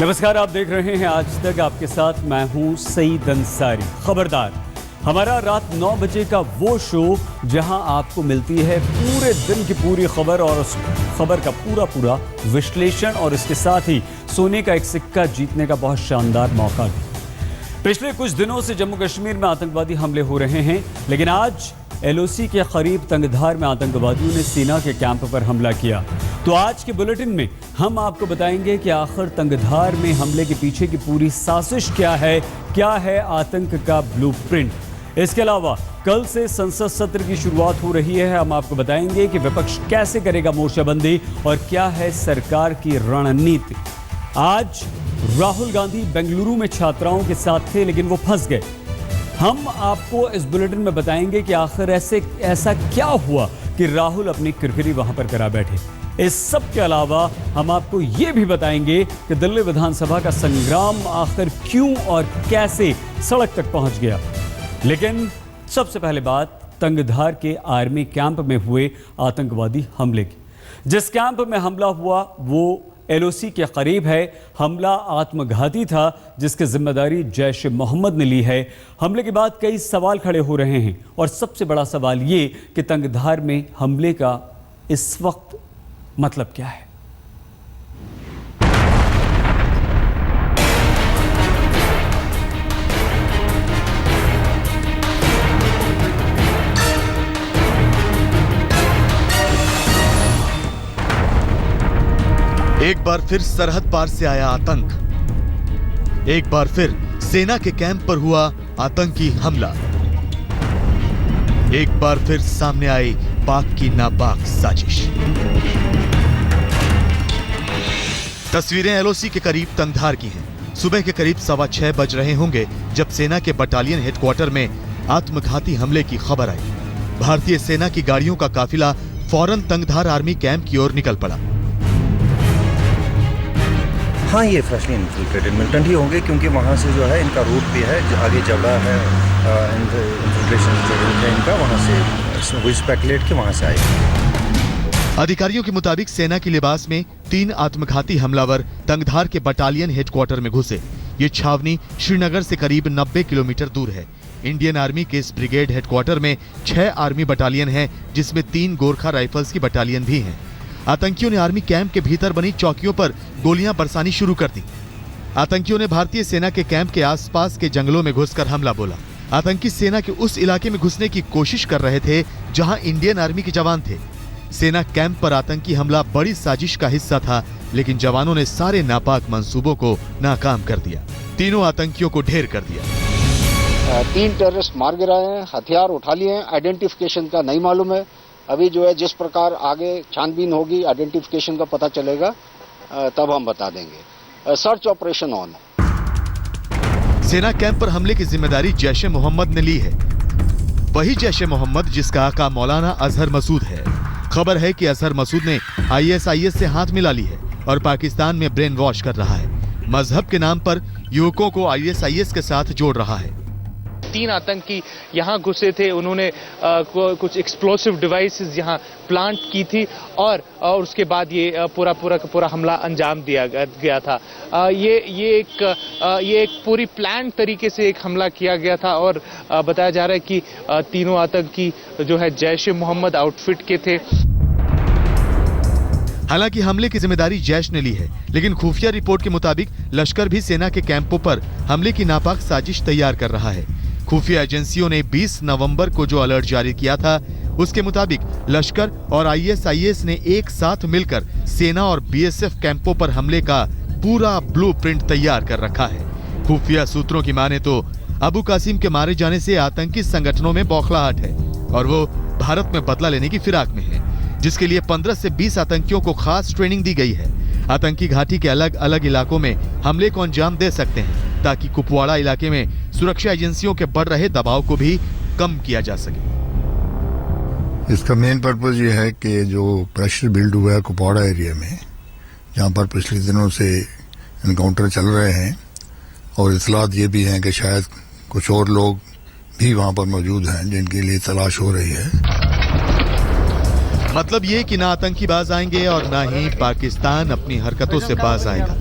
नमस्कार, आप देख रहे हैं आज तक। आपके साथ मैं हूं सईद अंसारी। खबरदार, हमारा रात 9 बजे का वो शो जहां आपको मिलती है पूरे दिन की पूरी खबर और उस खबर का पूरा विश्लेषण और इसके साथ ही सोने का एक सिक्का जीतने का बहुत शानदार मौका भी। पिछले कुछ दिनों से जम्मू कश्मीर में आतंकवादी हमले हो रहे हैं, लेकिन आज LOC के करीब तंगधार में आतंकवादियों ने सेना के कैंप पर हमला किया। तो आज के बुलेटिन में हम आपको बताएंगे कि आखिर तंगधार में हमले के पीछे की पूरी साजिश क्या है आतंक का ब्लूप्रिंट। इसके अलावा कल से संसद सत्र की शुरुआत हो रही है। हम आपको बताएंगे कि विपक्ष कैसे करेगा मोर्चाबंदी और क्या है सरकार की रणनीति। आज राहुल गांधी बेंगलुरु में छात्राओं के साथ थे, लेकिन वो फंस गए। हम आपको इस बुलेटिन में बताएंगे कि आखिर ऐसा क्या हुआ कि राहुल अपनी किरकिरी वहां पर करा बैठे। इस सब के अलावा हम आपको ये भी बताएंगे कि दिल्ली विधानसभा का संग्राम आखिर क्यों और कैसे सड़क तक पहुंच गया। लेकिन सबसे पहले बात तंगधार के आर्मी कैंप में हुए आतंकवादी हमले की। जिस कैंप में हमला हुआ वो LOC के करीब है। हमला आत्मघाती था जिसकी जिम्मेदारी जैश मोहम्मद ने ली है। हमले के बाद कई सवाल खड़े हो रहे हैं और सबसे बड़ा सवाल ये कि तंगधार में हमले का इस वक्त मतलब क्या है। एक बार फिर सरहद पार से आया आतंक। एक बार फिर सेना के कैंप पर हुआ आतंकी हमला। एक बार फिर सामने आई पाक की नापाक साजिश। तस्वीरें LOC के करीब तंगधार की हैं। सुबह के करीब 6:15 बज रहे होंगे जब सेना के बटालियन हेडक्वार्टर में आत्मघाती हमले की खबर आई। भारतीय सेना की गाड़ियों का काफिला फौरन तंगधार आर्मी कैंप की ओर निकल पड़ा। हाँ, ये फ्रेशली इन्फिल्ट्रेटेड मिलिटेंट ही होंगे क्योंकि वहाँ से जो है इनका रूट भी है, आगे जबड़ा है, इन्फिल्ट्रेशन जो रूट है इनका, वहाँ से वो स्पेकुलेट के वहाँ से आए। अधिकारियों के मुताबिक सेना के लिबास में 3 आत्मघाती हमलावर तंगधार के बटालियन हेडक्वार्टर में घुसे। ये छावनी श्रीनगर से करीब 90 किलोमीटर दूर है। इंडियन आर्मी के इस ब्रिगेड हेडक्वार्टर में 6 आर्मी बटालियन हैं, जिसमें 3 गोरखा राइफल्स की बटालियन भी हैं। आतंकियों ने आर्मी कैंप के भीतर बनी चौकियों पर गोलियां बरसानी शुरू कर दी। आतंकियों ने भारतीय सेना के कैंप के आसपास के जंगलों में घुसकर हमला बोला। आतंकी सेना के उस इलाके में घुसने की कोशिश कर रहे थे जहां इंडियन आर्मी के जवान थे। सेना कैंप पर आतंकी हमला बड़ी साजिश का हिस्सा था, लेकिन जवानों ने सारे नापाक मंसूबों को नाकाम कर दिया। तीनों आतंकियों को ढेर कर दिया। 3 टेररिस्ट मार गिराए हैं, हथियार उठा लिए हैं। आइडेंटिफिकेशन का नहीं मालूम है। अभी जो है जिस प्रकार आगे छानबीन होगी, आइडेंटिफिकेशन का पता चलेगा, तब हम बता देंगे। सर्च ऑपरेशन ऑन है। सेना कैंप पर हमले की जिम्मेदारी जैश मोहम्मद ने ली है। वही जैश मोहम्मद जिसका आका मौलाना अजहर मसूद है। खबर है कि अजहर मसूद ने ISIS से हाथ मिला ली है और पाकिस्तान में ब्रेन वॉश कर रहा है। मजहब के नाम पर युवकों को ISIS के साथ जोड़ रहा है। 3 आतंकी यहाँ घुसे थे। उन्होंने कुछ एक्सप्लोसिव डिवाइसेस यहाँ प्लांट की थी और उसके बाद ये पूरा हमला अंजाम दिया गया था। ये एक पूरी प्लान तरीके से एक हमला किया गया था और बताया जा रहा है कि तीनों आतंकी जो है जैश मोहम्मद आउटफिट के थे। हालांकि हमले की जिम्मेदारी जैश ने ली है, लेकिन खुफिया रिपोर्ट के मुताबिक लश्कर भी सेना के कैंपों पर हमले की नापाक साजिश तैयार कर रहा है। खुफिया एजेंसियों ने 20 नवंबर को जो अलर्ट जारी किया था, उसके मुताबिक लश्कर और ISIS ने एक साथ मिलकर सेना और BSF कैंपों पर हमले का पूरा ब्लूप्रिंट तैयार कर रखा है। खुफिया सूत्रों की माने तो अबू कासिम के मारे जाने से आतंकी संगठनों में बौखलाहट है और वो भारत में बदला लेने की फिराक में है, जिसके लिए 15 से 20 आतंकियों को खास ट्रेनिंग दी गई है। आतंकी घाटी के अलग अलग इलाकों में हमले को अंजाम दे सकते हैं ताकि कुपवाड़ा इलाके में सुरक्षा एजेंसियों के बढ़ रहे दबाव को भी कम किया जा सके। इसका मेन पर्पज ये है कि जो प्रेशर बिल्ड हुआ है कुपवाड़ा एरिया में, जहाँ पर पिछले दिनों से एनकाउंटर चल रहे हैं और इतलात ये भी हैं कि शायद कुछ और लोग भी वहाँ पर मौजूद हैं जिनके लिए तलाश हो रही है। मतलब ये कि ना आतंकी बाज आएंगे और ना ही पाकिस्तान अपनी हरकतों से बाज आएगा।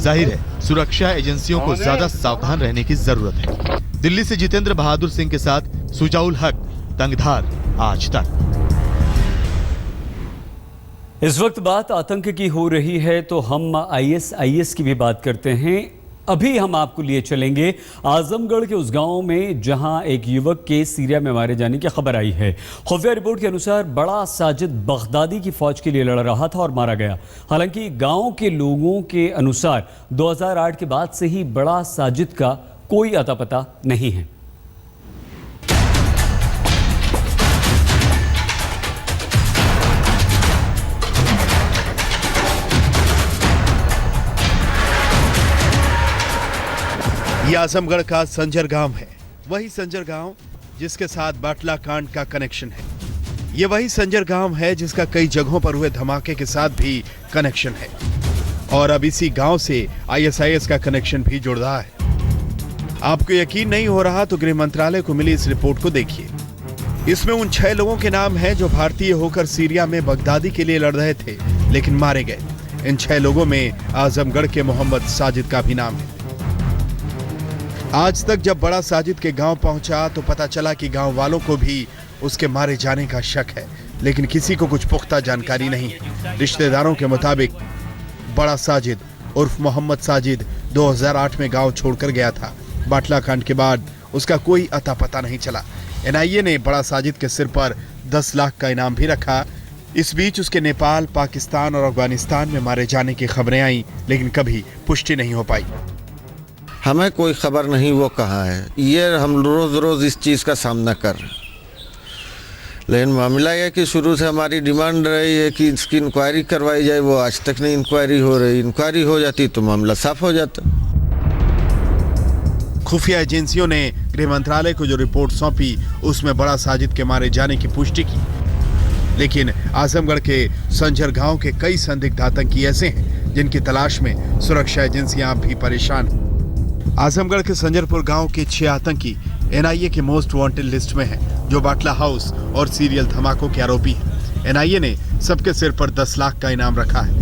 जाहिर है सुरक्षा एजेंसियों को ज्यादा सावधान रहने की जरूरत है। दिल्ली से जितेंद्र बहादुर सिंह के साथ सुजाउल हक, तंगधार, आज तक। इस वक्त बात आतंक की हो रही है तो हम ISIS की भी बात करते हैं। अभी हम आपको लिए चलेंगे आजमगढ़ के उस गांव में जहां एक युवक के सीरिया में मारे जाने की खबर आई है। खुफिया रिपोर्ट के अनुसार बड़ा साजिद बगदादी की फौज के लिए लड़ रहा था और मारा गया। हालांकि गांव के लोगों के अनुसार 2008 के बाद से ही बड़ा साजिद का कोई अता पता नहीं है। ये आजमगढ़ का संजर गांव है, वही संजर गांव जिसके साथ बाटला कांड का कनेक्शन है। ये वही संजर गांव है जिसका कई जगहों पर हुए धमाके के साथ भी कनेक्शन है और अब इसी गांव से ISIS का कनेक्शन भी जुड़ रहा है। आपको यकीन नहीं हो रहा तो गृह मंत्रालय को मिली इस रिपोर्ट को देखिए। इसमें उन 6 लोगों के नाम हैं जो भारतीय होकर सीरिया में बगदादी के लिए लड़ रहे थे लेकिन मारे गए। इन 6 लोगों में आजमगढ़ के मोहम्मद साजिद का भी नाम है। आज तक जब बड़ा साजिद के गांव पहुंचा तो पता चला कि गांव वालों को भी उसके मारे जाने का शक है, लेकिन किसी को कुछ पुख्ता जानकारी नहीं है। रिश्तेदारों के मुताबिक बड़ा साजिद उर्फ मोहम्मद साजिद 2008 में गांव छोड़कर गया था। बाटला कांड के बाद उसका कोई अता पता नहीं चला। NIA ने बड़ा साजिद के सिर पर 10 लाख का इनाम भी रखा। इस बीच उसके नेपाल, पाकिस्तान और अफगानिस्तान में मारे जाने की खबरें आई, लेकिन कभी पुष्टि नहीं हो पाई। हमें कोई खबर नहीं वो कहाँ है। ये हम रोज़ रोज़ इस चीज़ का सामना कर रहे हैं, लेकिन मामला यह कि शुरू से हमारी डिमांड रही है कि इसकी इंक्वायरी करवाई जाए। वो आज तक नहीं इंक्वायरी हो रही। इंक्वायरी हो जाती तो मामला साफ हो जाता। खुफिया एजेंसियों ने गृह मंत्रालय को जो रिपोर्ट सौंपी उसमें बड़ा साजिद के मारे जाने की पुष्टि की, लेकिन आजमगढ़ के संजर गांव के कई संदिग्ध आतंकी ऐसे हैं जिनकी तलाश में सुरक्षा एजेंसियां अब भी परेशान हैं। आजमगढ़ के संजरपुर गांव के 6 आतंकी NIA के मोस्ट वांटेड लिस्ट में हैं, जो बाटला हाउस और सीरियल धमाकों के आरोपी हैं। NIA ने सबके सिर पर 10 लाख का इनाम रखा है।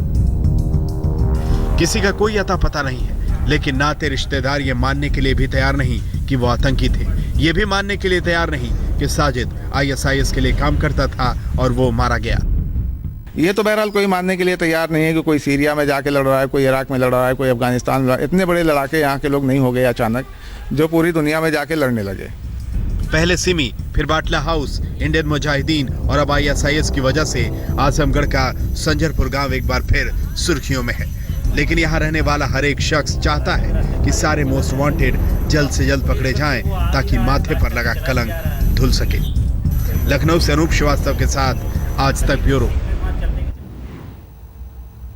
किसी का कोई अता पता नहीं है, लेकिन नाते रिश्तेदार ये मानने के लिए भी तैयार नहीं कि वो आतंकी थे। ये भी मानने के लिए तैयार नहीं कि साजिद ISIS के लिए काम करता था और वो मारा गया। ये तो बहरहाल कोई मानने के लिए तैयार नहीं है कि कोई सीरिया में जाके लड़ रहा है, कोई इराक में लड़ रहा है, कोई अफगानिस्तान में। इतने बड़े लड़ाके यहाँ के लोग नहीं हो गए अचानक जो पूरी दुनिया में जाके लड़ने लगे। पहले सिमी, फिर बाटला हाउस, इंडियन मुजाहिदीन और अब ISIS की वजह से आजमगढ़ का संजरपुर गांव एक बार फिर सुर्खियों में है। लेकिन यहाँ रहने वाला हर एक शख्स चाहता है कि सारे मोस्ट वांटेड जल्द से जल्द पकड़े जाएं ताकि माथे पर लगा कलंक धुल सके। लखनऊ से अनूप श्रीवास्तव के साथ आज तक ब्यूरो।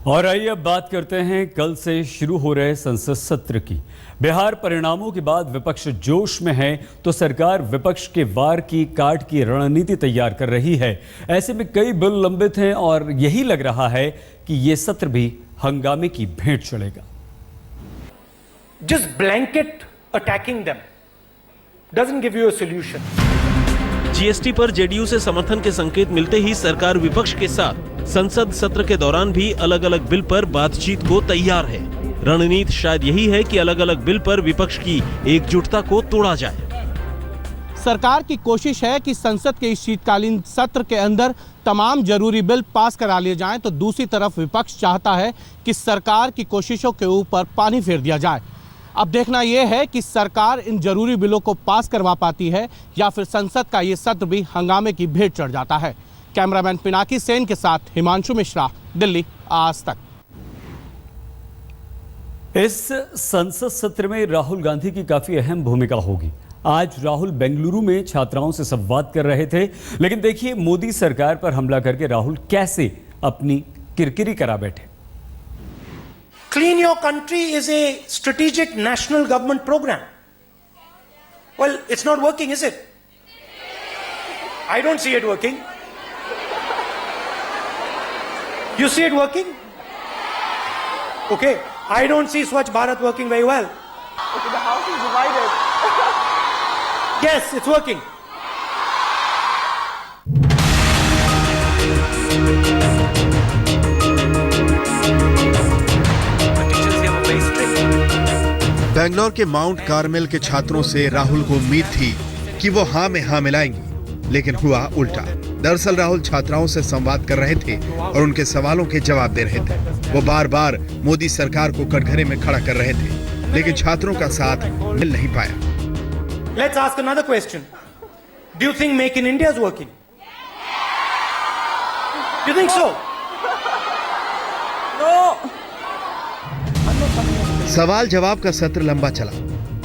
और आइए अब बात करते हैं कल से शुरू हो रहे संसद सत्र की। बिहार परिणामों के बाद विपक्ष जोश में है तो सरकार विपक्ष के वार की काट की रणनीति तैयार कर रही है। ऐसे में कई बिल लंबित हैं और यही लग रहा है कि ये सत्र भी हंगामे की भेंट चढ़ेगा। Just blanket attacking them doesn't give you a solution. GST पर JDU से समर्थन के संकेत मिलते ही सरकार विपक्ष के साथ संसद सत्र के दौरान भी अलग अलग बिल पर बातचीत को तैयार है। रणनीति शायद यही है कि अलग अलग बिल पर विपक्ष की एकजुटता को तोड़ा जाए। सरकार की कोशिश है कि संसद के इस शीतकालीन सत्र के अंदर तमाम जरूरी बिल पास करा लिए जाएं, तो दूसरी तरफ विपक्ष चाहता है कि सरकार की कोशिशों के ऊपर पानी फेर दिया जाए। अब देखना यह है कि सरकार इन जरूरी बिलों को पास करवा पाती है या फिर संसद का ये सत्र भी हंगामे की भेंट चढ़ जाता है। कैमरामैन पिनाकी सेन के साथ हिमांशु मिश्रा, दिल्ली, आज तक। इस संसद सत्र में राहुल गांधी की काफी अहम भूमिका होगी। आज राहुल बेंगलुरु में छात्राओं से संवाद कर रहे थे, लेकिन देखिए मोदी सरकार पर हमला करके राहुल कैसे अपनी किरकिरी करा बैठे। Clean your country is a strategic national government program. Well, it's not working, is it? I don't see it working. You see it working? Okay. I don't see Swachh Bharat working very well. Okay, the house is divided. Yes, it's working. The teachers here were very strict. Bangalore के mount Carmel के छात्रों से राहुल को उम्मीद थी कि वो हाँ में हाँ मिलाएंगी, लेकिन हुआ उल्टा। दरअसल राहुल छात्राओं से संवाद कर रहे थे और उनके सवालों के जवाब दे रहे थे। वो बार बार मोदी सरकार को कटघरे में खड़ा कर रहे थे, लेकिन छात्रों का साथ मिल नहीं पाया। Let's ask another question. Do you think Make in India is working? Do you think so? No. सवाल जवाब का सत्र लंबा चला।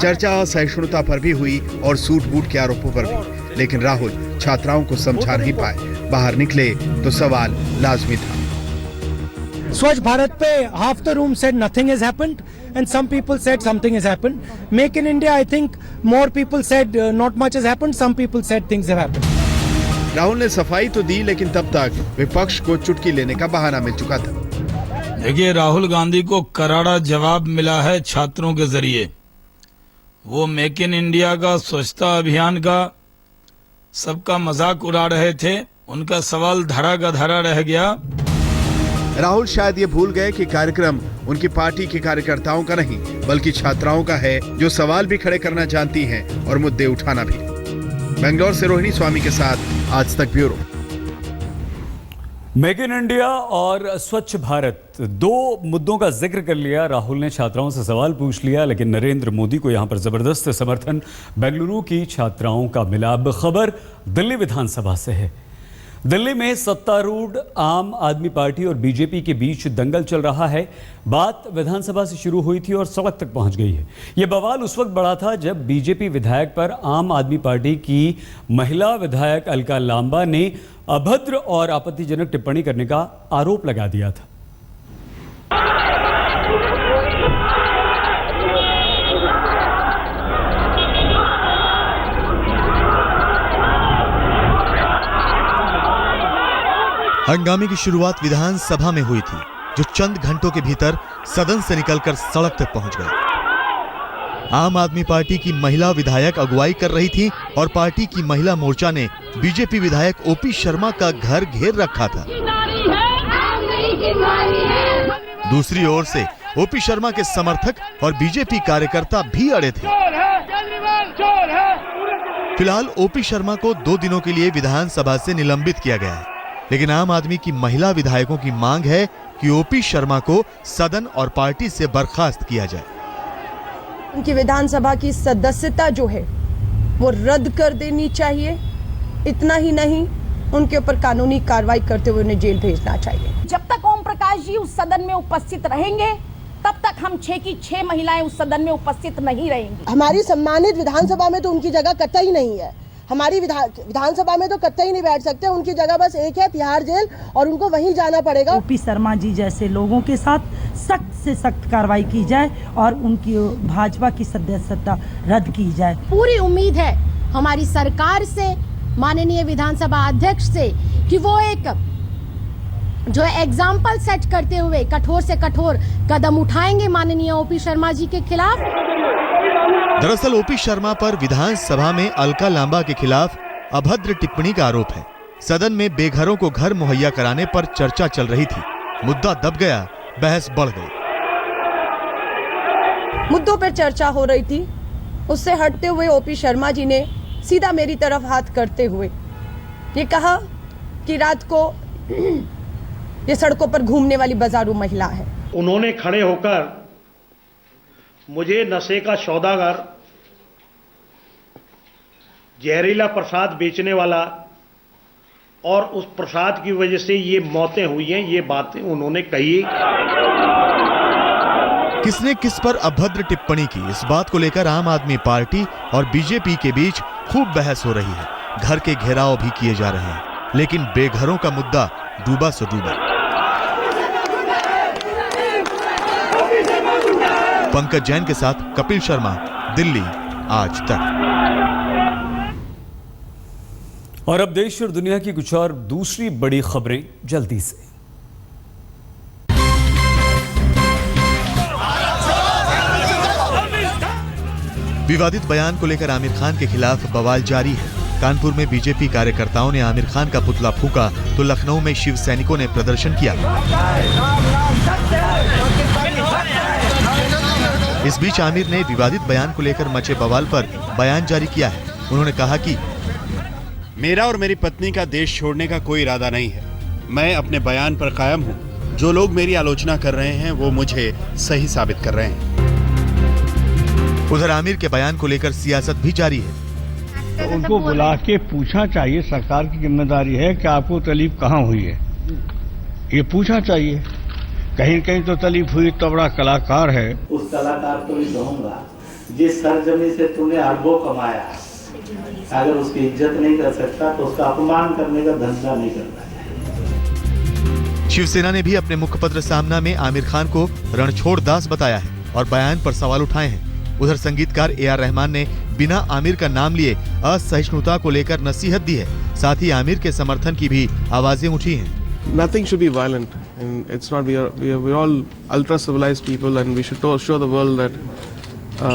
चर्चा असहिष्णुता पर भी हुई और सूट बूट के आरोपों पर भी, लेकिन राहुल छात्राओं को समझा नहीं पाए। बाहर निकले तो सवाल लाजमी था। Swachh Bharat पे half the room said nothing has happened and some people said something has happened. Make in India, I think more people said not much has happened, some people said things have happened. Rahul ने सफाई तो दी, लेकिन तब तक विपक्ष को चुटकी लेने का बहाना मिल चुका था। देखिए, राहुल गांधी को करारा जवाब मिला है छात्रों के जरिए। वो मेक इन इंडिया का, स्वच्छता अभियान का, सबका मजाक उड़ा रहे थे। उनका सवाल धरा का धरा रह गया। राहुल शायद ये भूल गए कि कार्यक्रम उनकी पार्टी के कार्यकर्ताओं का नहीं, बल्कि छात्राओं का है, जो सवाल भी खड़े करना जानती हैं और मुद्दे उठाना भी। बेंगलोर से रोहिणी स्वामी के साथ आज तक ब्यूरो। मेक इन इंडिया और स्वच्छ भारत, दो मुद्दों का जिक्र कर लिया। राहुल ने छात्राओं से सवाल पूछ लिया, लेकिन नरेंद्र मोदी को यहां पर जबरदस्त समर्थन बेंगलुरु की छात्राओं का मिला। अब खबर दिल्ली विधानसभा से है। दिल्ली में सत्तारूढ़ आम आदमी पार्टी और बीजेपी के बीच दंगल चल रहा है। बात विधानसभा से शुरू हुई थी और सड़क तक पहुंच गई है। यह बवाल उस वक्त बढ़ा था जब बीजेपी विधायक पर आम आदमी पार्टी की महिला विधायक अलका लांबा ने अभद्र और आपत्तिजनक टिप्पणी करने का आरोप लगा दिया था। हंगामे की शुरुआत विधानसभा में हुई थी, जो चंद घंटों के भीतर सदन से निकलकर सड़क तक पहुंच गई। आम आदमी पार्टी की महिला विधायक अगुवाई कर रही थी और पार्टी की महिला मोर्चा ने बीजेपी विधायक ओपी शर्मा का घर घेर रखा था। दूसरी ओर से ओपी शर्मा के समर्थक और बीजेपी कार्यकर्ता भी अड़े थे। फिलहाल ओपी शर्मा को 2 दिनों के लिए विधानसभा से निलंबित किया गया है, लेकिन आम आदमी की महिला विधायकों की मांग है कि ओपी शर्मा को सदन और पार्टी से बर्खास्त किया जाए। उनकी विधानसभा की सदस्यता जो है वो रद्द कर देनी चाहिए। इतना ही नहीं, उनके ऊपर कानूनी कार्रवाई करते हुए उन्हें जेल भेजना चाहिए। जब तक ओम प्रकाश जी उस सदन में उपस्थित रहेंगे, तब तक हम 6 की 6 महिलाएं उस सदन में उपस्थित नहीं रहेंगी। हमारी सम्मानित विधानसभा में तो उनकी जगह कतई नहीं है। हमारी विधानसभा में तो कतई नहीं बैठ सकते। उनकी जगह बस एक है, तिहाड़ जेल, और उनको वहीं जाना पड़ेगा। ओपी शर्मा जी जैसे लोगों के साथ सख्त से सख्त कार्रवाई की जाए और उनकी भाजपा की सदस्यता रद्द की जाए। पूरी उम्मीद है हमारी सरकार से, माननीय विधानसभा अध्यक्ष से, कि वो एक जो एग्जाम्पल सेट करते हुए कठोर से कठोर कदम उठाएंगे माननीय ओपी शर्मा जी के खिलाफ। दरअसल ओपी शर्मा पर विधानसभा में अलका लांबा के खिलाफ अभद्र टिप्पणी का आरोप है। सदन में बेघरों को घर मुहैया कराने पर चर्चा चल रही थी। मुद्दा दब गया, बहस बढ़ गई। मुद्दों पर चर्चा हो रही थी, उससे हटते हुए ओपी शर्मा जी ने सीधा मेरी तरफ हाथ करते हुए ये कहा कि रात को ये सड़कों पर घूमने वाली बाजारू महिला है। उन्होंने खड़े होकर मुझे नशे का सौदागर, जहरीला प्रसाद बेचने वाला और उस प्रसाद की वजह से ये मौतें हुई हैं, ये बातें उन्होंने कही। किसने किस पर अभद्र टिप्पणी की, इस बात को लेकर आम आदमी पार्टी और बीजेपी के बीच खूब बहस हो रही है। घर के घेराव भी किए जा रहे हैं, लेकिन बेघरों का मुद्दा डूबा सो डूबा। पंकज जैन के साथ कपिल शर्मा, दिल्ली आज तक। और अब देश और दुनिया की कुछ और दूसरी बड़ी खबरें जल्दी से। विवादित बयान को लेकर आमिर खान के खिलाफ बवाल जारी है। कानपुर में बीजेपी कार्यकर्ताओं ने आमिर खान का पुतला फूंका तो लखनऊ में शिव सैनिकों ने प्रदर्शन किया। इस बीच आमिर ने विवादित बयान को लेकर मचे बवाल पर बयान जारी किया है। उन्होंने कहा कि मेरा और मेरी पत्नी का देश छोड़ने का कोई इरादा नहीं है। मैं अपने बयान पर कायम हूँ। जो लोग मेरी आलोचना कर रहे हैं वो मुझे सही साबित कर रहे हैं। उधर आमिर के बयान को लेकर सियासत भी जारी है। तो उनको बुला के पूछना चाहिए, सरकार की जिम्मेदारी है कि आपको तकलीफ कहाँ हुई है, ये पूछना चाहिए। कहीं कहीं तो तकलीफ हुई तो बड़ा कलाकार है। उस कलाकार को भी कहूँगा, जिस सरजमी से तूने अरबों कमाया, अगर उसकी इज्जत नहीं कर सकता तो उसका अपमान करने का धंधा नहीं करना चाहिए। शिवसेना ने भी अपने मुखपत्र सामना में आमिर खान को रणछोड़ दास बताया है और बयान पर सवाल उठाए हैं। उधर संगीतकार A.R. रहमान ने बिना आमिर का नाम लिए असहिष्णुता को लेकर नसीहत दी है। साथ ही आमिर के समर्थन की भी आवाजें उठी हैं। Nothing should be violent, and it's not. We're all ultra civilized people, and we should show the world that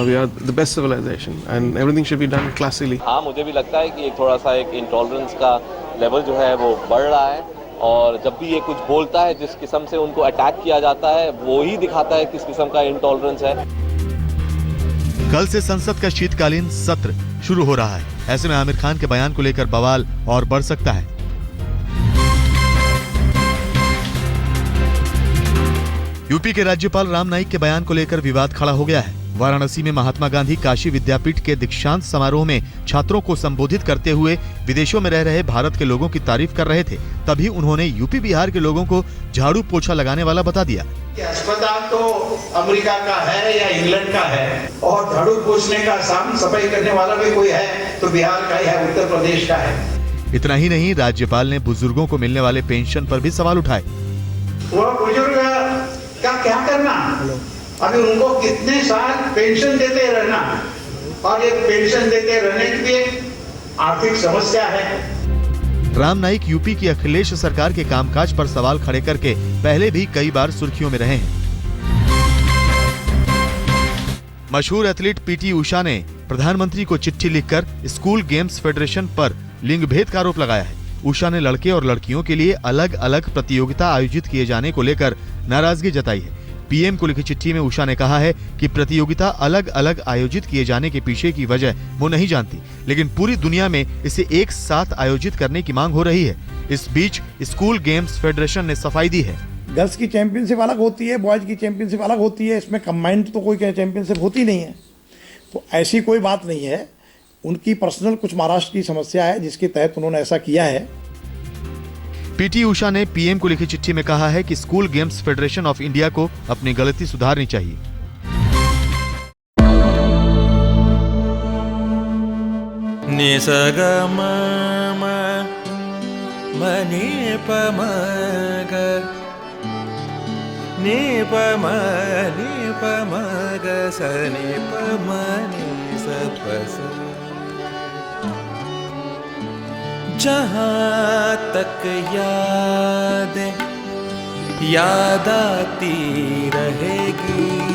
we are the best civilization, and everything should be done classily. हाँ, मुझे भी लगता है कि एक थोड़ा सा एक इंटॉलरेंस का लेवल जो है वो बढ़ रहा है, और जब भी ये कुछ बोलता है, जिस किस्म से उनको अटैक किया जाता है, वो ही दिखाता है किस किस्म का इंटॉलरेंस है। कल से संसद का शीतकालीन सत्र शुरू हो रहा है। ऐसे में आमिर खान के बयान को लेकर बवाल और बढ़ सकता है। यूपी के राज्यपाल राम नाईक के बयान को लेकर विवाद खड़ा हो गया है। वाराणसी में महात्मा गांधी काशी विद्यापीठ के दीक्षांत समारोह में छात्रों को संबोधित करते हुए विदेशों में रह रहे भारत के लोगों की तारीफ कर रहे थे। तभी उन्होंने यूपी बिहार के लोगों को झाड़ू पोछा लगाने वाला बता दिया। अस्पताल तो अमेरिका का है या इंग्लैंड का है, और झाड़ू पोछने का, साफ सफाई करने वाला भी कोई है तो बिहार का ही है, उत्तर प्रदेश का है। इतना ही नहीं, राज्यपाल ने बुजुर्गों को मिलने वाले पेंशन पर भी सवाल उठाए। वो बुजुर्ग का क्या करना, अभी उनको कितने साल पेंशन देते रहना, और ये पेंशन देते रहने की भी एक आर्थिक समस्या है। राम नाईक यूपी की अखिलेश सरकार के कामकाज पर सवाल खड़े करके पहले भी कई बार सुर्खियों में रहे हैं। मशहूर एथलीट पीटी उषा ने प्रधानमंत्री को चिट्ठी लिखकर स्कूल गेम्स फेडरेशन पर लिंग भेद का आरोप लगाया है। उषा ने लड़के और लड़कियों के लिए अलग अलग प्रतियोगिता आयोजित किए जाने को लेकर नाराजगी जताई है। पीएम को लिखी चिट्ठी में उषा ने कहा है कि प्रतियोगिता अलग अलग आयोजित किए जाने के पीछे की वजह वो नहीं जानती, लेकिन पूरी दुनिया में इसे एक साथ आयोजित करने की मांग हो रही है। इस बीच स्कूल गेम्स फेडरेशन ने सफाई दी है। गर्ल्स की चैंपियनशिप अलग होती है, बॉयज की चैंपियनशिप अलग होती है, इसमें कंबाइंड तो कोई चैंपियनशिप होती नहीं है। तो ऐसी कोई बात नहीं है, उनकी पर्सनल कुछ महाराष्ट्र की समस्या है जिसके तहत उन्होंने ऐसा किया है। पीटी उषा ने पीएम को लिखी चिट्ठी में कहा है कि school games federation of India को अपनी गलती सुधारनी चाहिए। जहाँ तक याद आती रहेगी।